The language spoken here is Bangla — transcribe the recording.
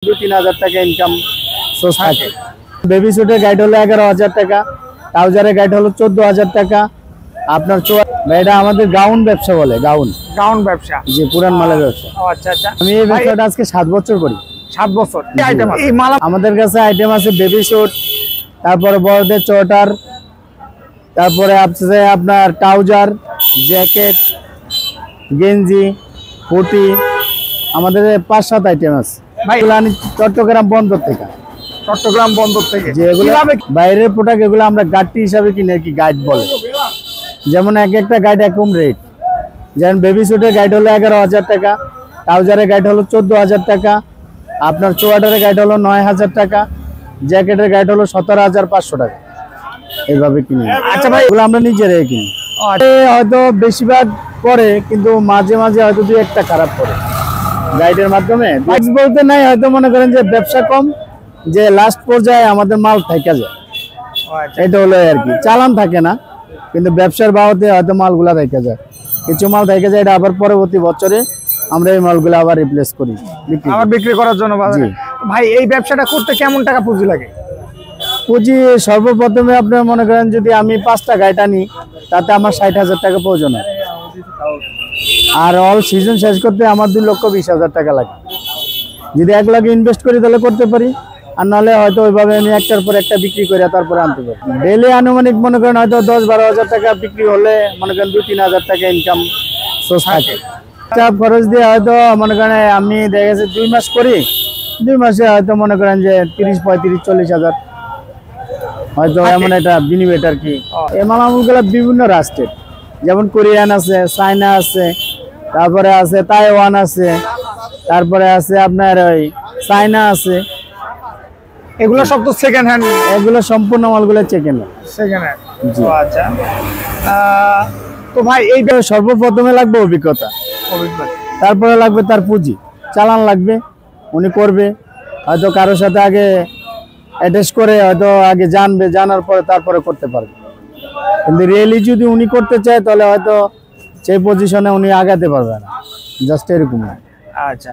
2-3 হাজার টাকা ইনকাম সোর্স থাকে। বেবি স্যুটের গাইড হলো 11,000 টাকা, ট্রাউজারের গাইড হলো 14,000 টাকা। আপনার এটা আমাদের গাউন ব্যবসা বলে, গাউন ব্যবসা, জি, পুরান মালের ব্যবসা। আচ্ছা আচ্ছা। আমি এই ব্যবসাটা আজকে 7 বছর করি। 7 বছর। কি আইটেম আছে? এই মাল আমাদের কাছে আইটেম আছে বেবি স্যুট, তারপরে বড়দের চটার, তারপরে আছে আপনার ট্রাউজার, জ্যাকেট, গেঞ্জি, হুডি। আমাদের 5-7 আইটেম আছে ভাই। চট্টগ্রাম বন্দর থেকে, যেগুলো বাইরের প্রোডাক্ট, এগুলো আমরা গাড়ি হিসাবে কিনে, কি গাইড বলে। যেমন একটা গাইড একদম রেট, যেমন বেবি স্যুটের গাইড হলো 11,000 টাকা, ট্রাউজারের গাইড হলো 14,000 টাকা, আপনার চোয়াটারের গাইড হলো 9,000 টাকা, জ্যাকেটের গাইড হলো 17,500 টাকা। এইভাবে কিনি। আচ্ছা ভাই, এগুলো আমরা নিজেরাই কিনি। হয়তো বেশিরভাগ পরে, কিন্তু মাঝে মাঝে হয়তো 2-1টা খারাপ পড়ে গাইডের মাধ্যমে। বলতে নাই, হয়তো মনে করেন যে ব্যবসা কম, যে লাস্ট পর্যায়ে আমাদের মাল থেকে যায়, এটা হলো আর কি। চালান থাকে না, কিন্তু ব্যবসার বাবদে হয়তো মালগুলা থেকে যায়, কিছু মাল থেকে যায়। এটা আবার পরবর্তী বছরে আমরা এই মালগুলো আবার রিপ্লেস করি, বিক্রি করার জন্য। ভাই, এই ব্যবসাটা করতে কেমন টাকা পুঁজি লাগে? পুঁজি সর্বপ্রথমে আপনার মনে করেন, যদি আমি 5টা গাইড আনি, তাতে আমার 60,000 টাকা প্রয়োজন হয়। আর অল সিজন শেষ করতে আমার 2,20,000 টাকা লাগে। যদি 1 লাখ ইনভেস্ট করি তাহলে করতে পারি, আর নাহলে হয়তো ওইভাবে আমি একটার পর একটা বিক্রি করে তারপরে আনতে পারি। ডেলি আনুমানিক মনে করেন হয়তো 10-12 হাজার টাকা বিক্রি হলে মনে করেন 2-3 হাজার টাকা ইনকাম সোর্স থাকে। খরচ দিয়ে হয়তো মনে করেন আমি দেখা গেছে 2 মাস করি, 2 মাসে হয়তো মনে করেন যে 30-35-40 হাজার হয়তো এমন একটা বিনিয়োগ আর কি। এই মালামালগুলো বিভিন্ন রাষ্ট্রের, যেমন কোরিয়ান আছে, চায়না আছে, তারপরে আছে তাইওয়ান আছে, তারপরে আছে আপনার ওই চায়না আছে। এগুলো সব তো সেকেন্ড হ্যান্ড? এগুলো সম্পূর্ণ মালগুলো সেকেন্ড হ্যান্ড। আচ্ছা। তো ভাই, এই সর্বপ্রথমে লাগবে অভিজ্ঞতা, তারপরে লাগবে তার পুঁজি, চালান লাগবে, উনি করবে হয়তো কারোর সাথে আগে অ্যাটাচ করে, হয়তো আগে জানবে, জানার পরে তারপরে করতে পারবে। কিন্তু রিয়েলি যদি উনি করতে চায়, তাহলে হয়তো সেই পজিশনে উনি আগাতে পারবে না, জাস্ট এরকম। আচ্ছা।